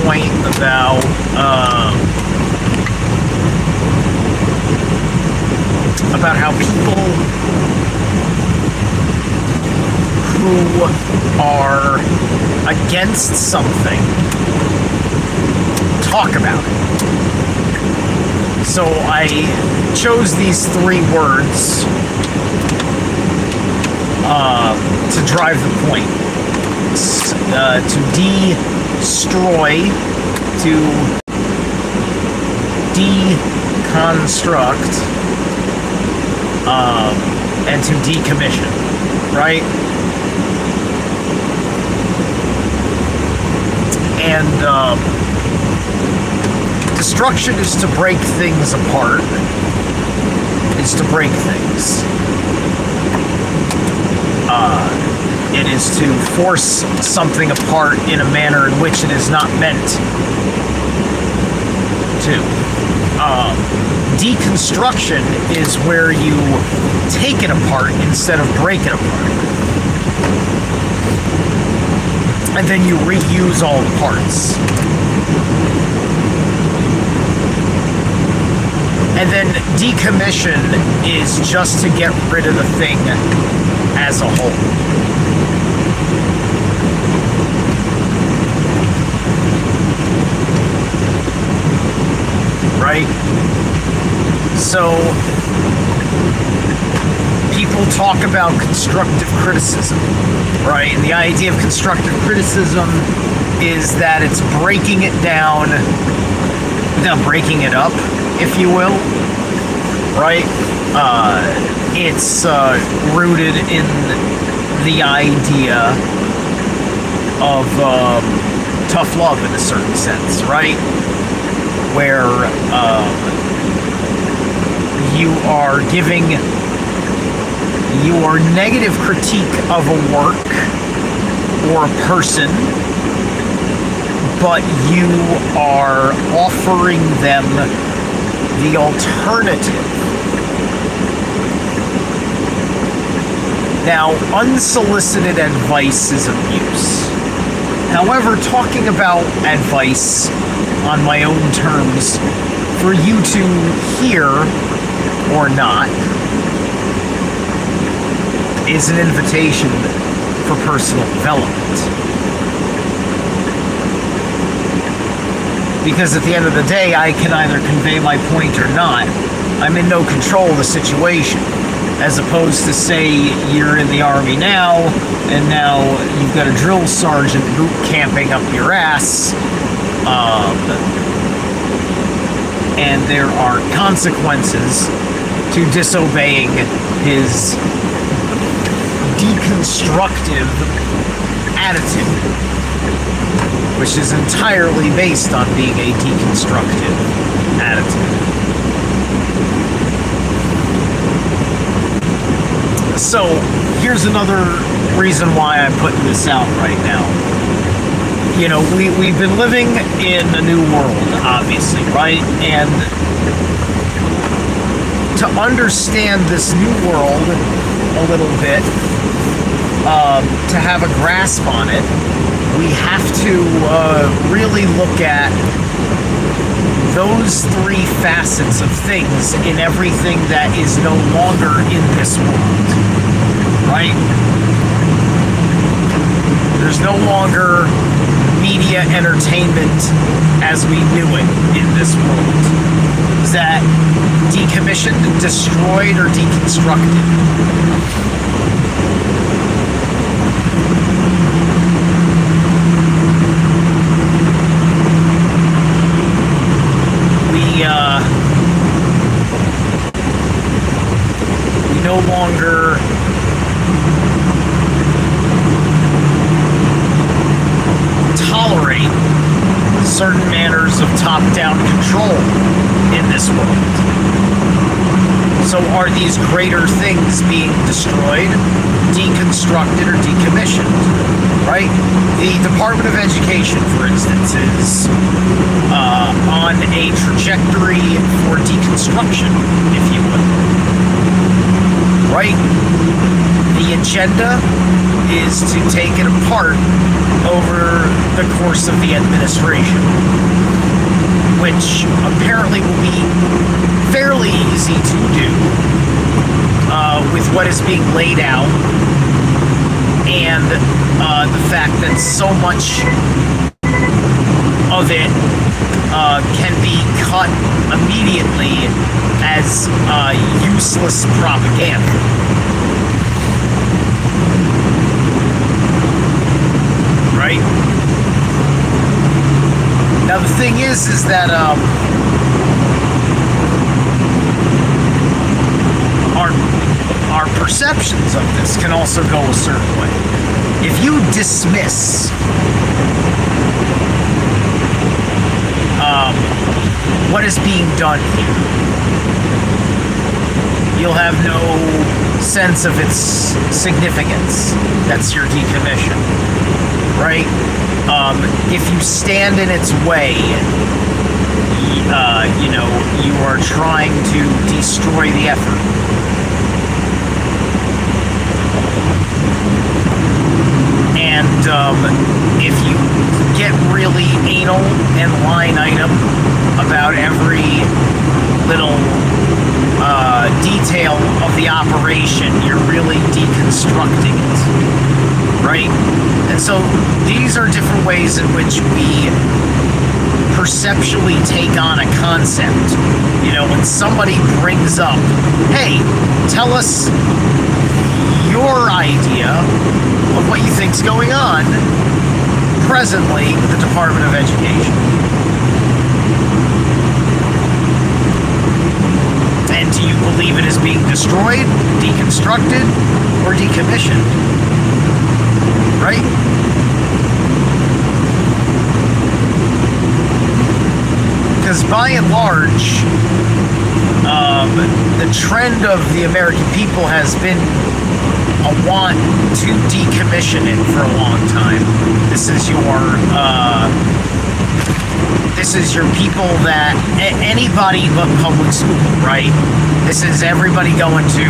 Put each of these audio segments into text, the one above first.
point about how people who are against something talk about it. So I chose these 3 words to drive the point. To destroy, to deconstruct, and to decommission, right? And destruction is to break things apart. It's to break things. It is to force something apart in a manner in which it is not meant to. Deconstruction is where you take it apart instead of break it apart. And then you reuse all the parts. And then decommission is just to get rid of the thing as a whole. Right? So, people talk about constructive criticism, right? And the idea of constructive criticism is that it's breaking it down, breaking it up, if you will, right? It's rooted in the idea of tough love in a certain sense, right? Where you are giving your negative critique of a work or a person, but you are offering them the alternative. Now, unsolicited advice is abuse. However, talking about advice on my own terms for you to hear or not is an invitation for personal development. Because at the end of the day, I can either convey my point or not. I'm in no control of the situation. As opposed to, say, you're in the Army now, and now you've got a drill sergeant boot camping up your ass, and there are consequences to disobeying his deconstructive attitude, which is entirely based on being a deconstructive attitude. So, here's another reason why I'm putting this out right now. You know, we've been living in a new world, obviously, right? And to understand this new world a little bit, to have a grasp on it, we have to really look at those 3 facets of things in everything that is no longer in this world, right? There's no longer media entertainment as we knew it in this world. Is that decommissioned, destroyed, or deconstructed? We no longer tolerate certain manners of top-down control in this world. So are these greater things being destroyed, deconstructed, or decommissioned? Right? The Department of Education, for instance, is on a trajectory for deconstruction, if you will. Right? The agenda is to take it apart over the course of the administration, which apparently will be fairly easy to do with what is being laid out, and the fact that so much of it can be cut immediately as useless propaganda. Right? Now the thing is that our perceptions of this can also go a certain way. If you dismiss what is being done here, you'll have no sense of its significance. That's your decommission, right? If you stand in its way, you are trying to destroy the effort. And if you get really anal and line item about every little detail of the operation, you're really deconstructing it, right? And so these are different ways in which we perceptually take on a concept. When somebody brings up, hey, tell us your idea of what you think's going on presently with the Department of Education. And do you believe it is being destroyed, deconstructed, or decommissioned? Right? Because by and large, the trend of the American people has been a want to decommission it for a long time. This is your people that anybody but public school, right? This is everybody going to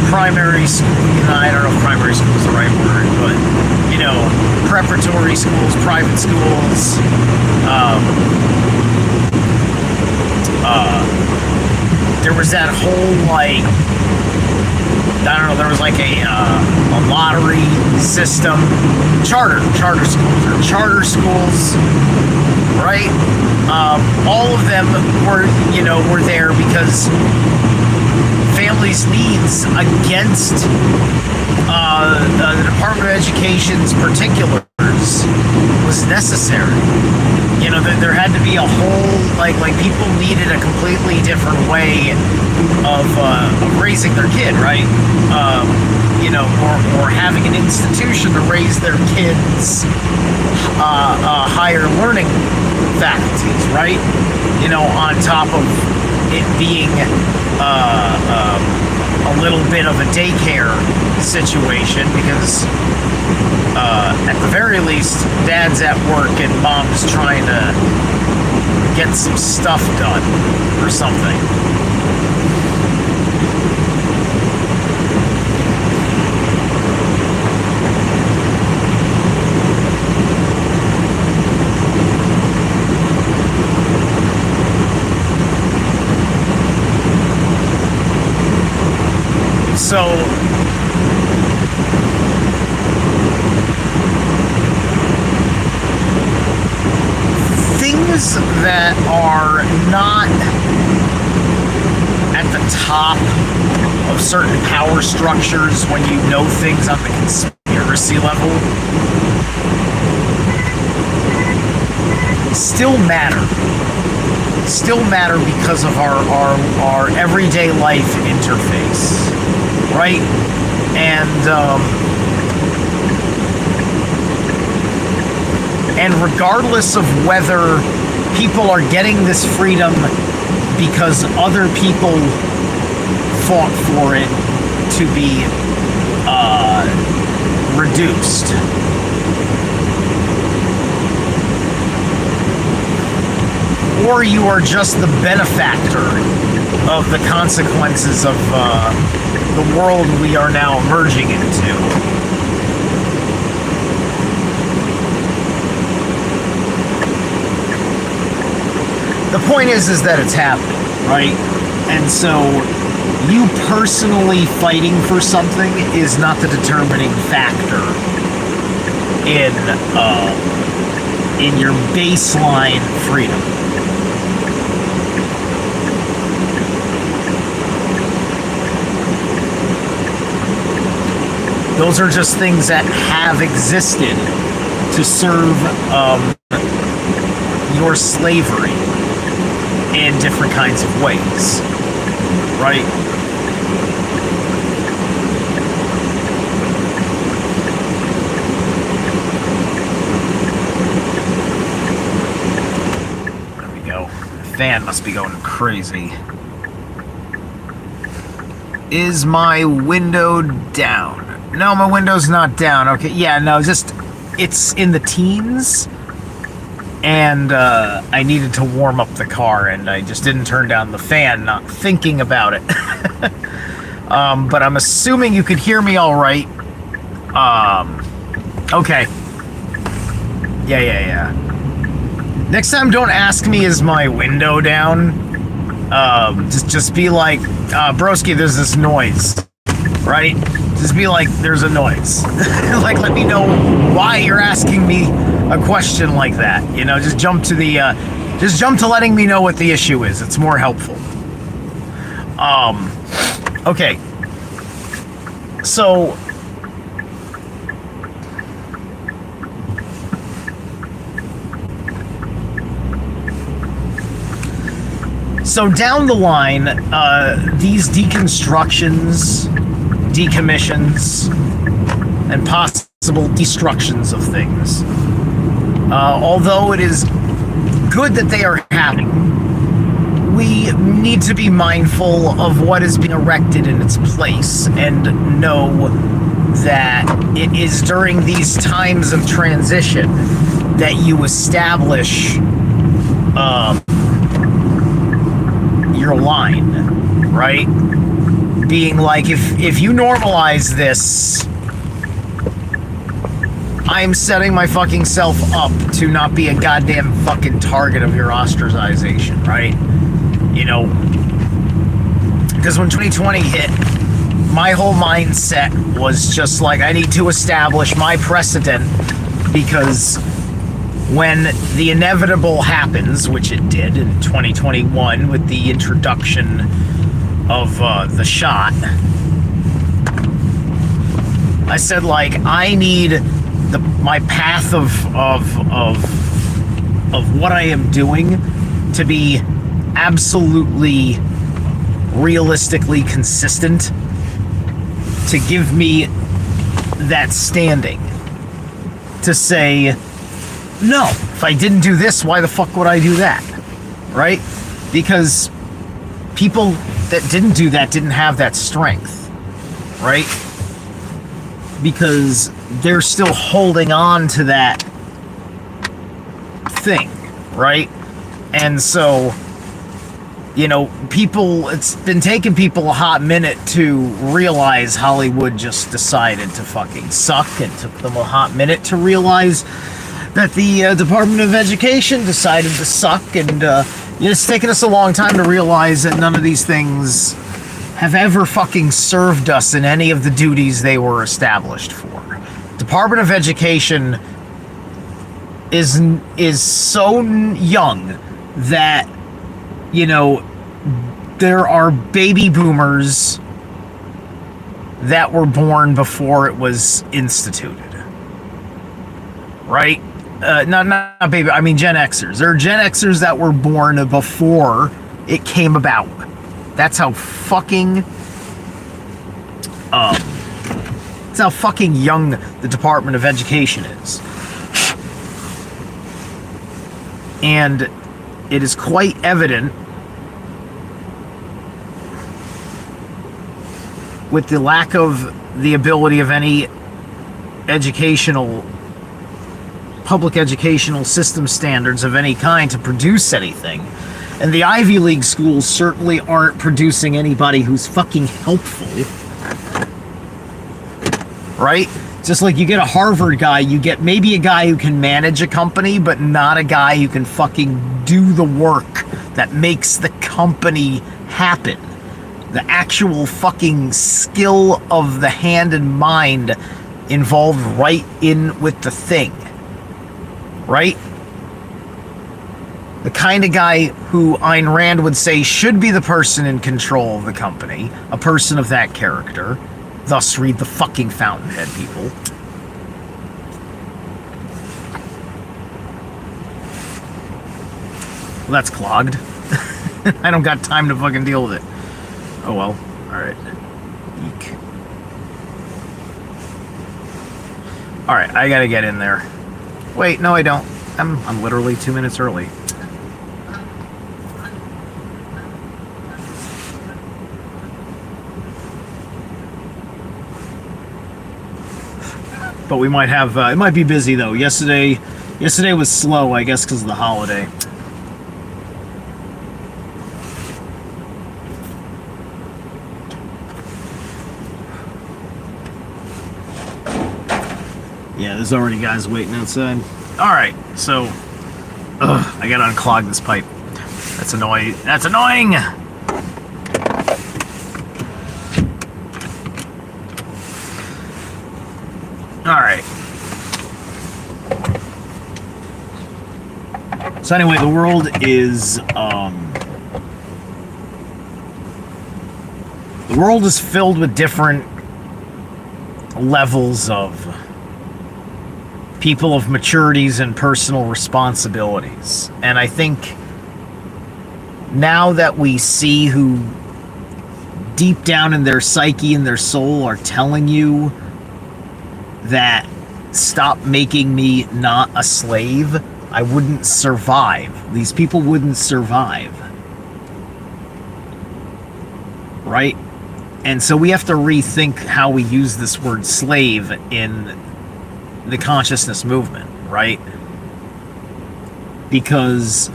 primary school. I don't know if primary school is the right word, but preparatory schools, private schools. There was that whole there was a lottery system, charter schools, right? All of them were there because families' needs against the Department of Education's particulars was necessary. There had to be a whole people needed a completely different way of raising their kid, right? Or having an institution to raise their kids' higher learning faculties, right? On top of it being a little bit of a daycare situation, because at the very least, dad's at work and mom's trying to get some stuff done or something. So things that are not at the top of certain power structures, when you know things on the conspiracy level, still matter because of our everyday life interface, right? And regardless of whether people are getting this freedom because other people fought for it to be reduced, or you are just the benefactor of the consequences of the world we are now emerging into. The point is that it's happening, right? And so you personally fighting for something is not the determining factor in your baseline freedom. Those are just things that have existed to serve your slavery in different kinds of ways, right? There we go. The fan must be going crazy. Is my window down? No, my window's not down. Okay, yeah, no, just, it's in the teens, and I needed to warm up the car, and I just didn't turn down the fan, not thinking about it. But I'm assuming you could hear me all right. Okay. Yeah. Next time, don't ask me, is my window down? Just be like, broski, there's this noise, right? Just be like, there's a noise. Like, let me know why you're asking me a question like that. You know, just jump to letting me know what the issue is. It's more helpful. Okay. So down the line, these deconstructions, decommissions, and possible destructions of things, although it is good that they are happening, we need to be mindful of what is being erected in its place and know that it is during these times of transition that you establish your line, right? Being like, if you normalize this, I'm setting my fucking self up to not be a goddamn fucking target of your ostracization, right? You know, because when 2020 hit, my whole mindset was just like, I need to establish my precedent, because when the inevitable happens, which it did in 2021 with the introduction of the shot, I said, like, I need my path of what I am doing to be absolutely realistically consistent, to give me that standing to say, no, if I didn't do this, why the fuck would I do that? Right? Because people that didn't do that didn't have that strength, right? Because they're still holding on to that thing, right? And so, you know, it's been taking people a hot minute to realize Hollywood just decided to fucking suck. It took them a hot minute to realize that the Department of Education decided to suck, and it's taken us a long time to realize that none of these things have ever fucking served us in any of the duties they were established for. Department of Education is so young that, you know, there are baby boomers that were born before it was instituted, right? Not baby, I mean Gen Xers. There are Gen Xers that were born before it came about. That's how fucking young the Department of Education is. And it is quite evident with the lack of the ability of any public educational system standards of any kind to produce anything, And the Ivy League schools certainly aren't producing anybody who's fucking helpful. Right? Just like you get a Harvard guy, you get maybe a guy who can manage a company, but not a guy who can fucking do the work that makes the company happen. The actual fucking skill of the hand and mind involved right in with the thing. Right? The kind of guy who Ayn Rand would say should be the person in control of the company, a person of that character. Thus, read the fucking Fountainhead, people. Well, that's clogged. I don't got time to fucking deal with it. Oh well. Alright. Eek. Alright, I gotta get in there. Wait, no I don't. I'm literally 2 minutes early. But we might have, it might be busy though. Yesterday was slow, I guess, because of the holiday. Yeah, there's already guys waiting outside. Alright, so, I gotta unclog this pipe. That's annoying. That's annoying! Alright. So anyway, the world is, the world is filled with different levels of people of maturities and personal responsibilities. And I think now that we see who deep down in their psyche and their soul are telling you that stop making me not a slave, I wouldn't survive. These people wouldn't survive. Right? And so we have to rethink how we use this word slave in the consciousness movement, right? Because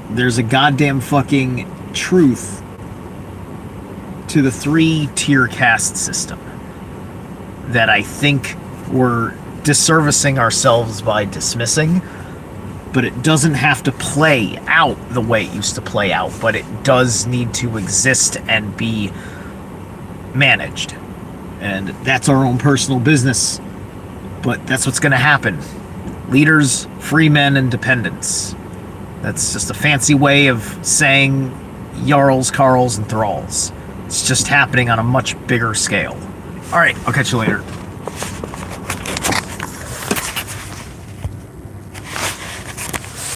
there's a goddamn fucking truth to the 3-tier caste system that I think we're disservicing ourselves by dismissing, but it doesn't have to play out the way it used to play out, but it does need to exist and be managed. And that's our own personal business, but that's what's going to happen. Leaders, free men, and dependents. That's just a fancy way of saying Jarls, Carls, and Thralls. It's just happening on a much bigger scale. Alright, I'll catch you later.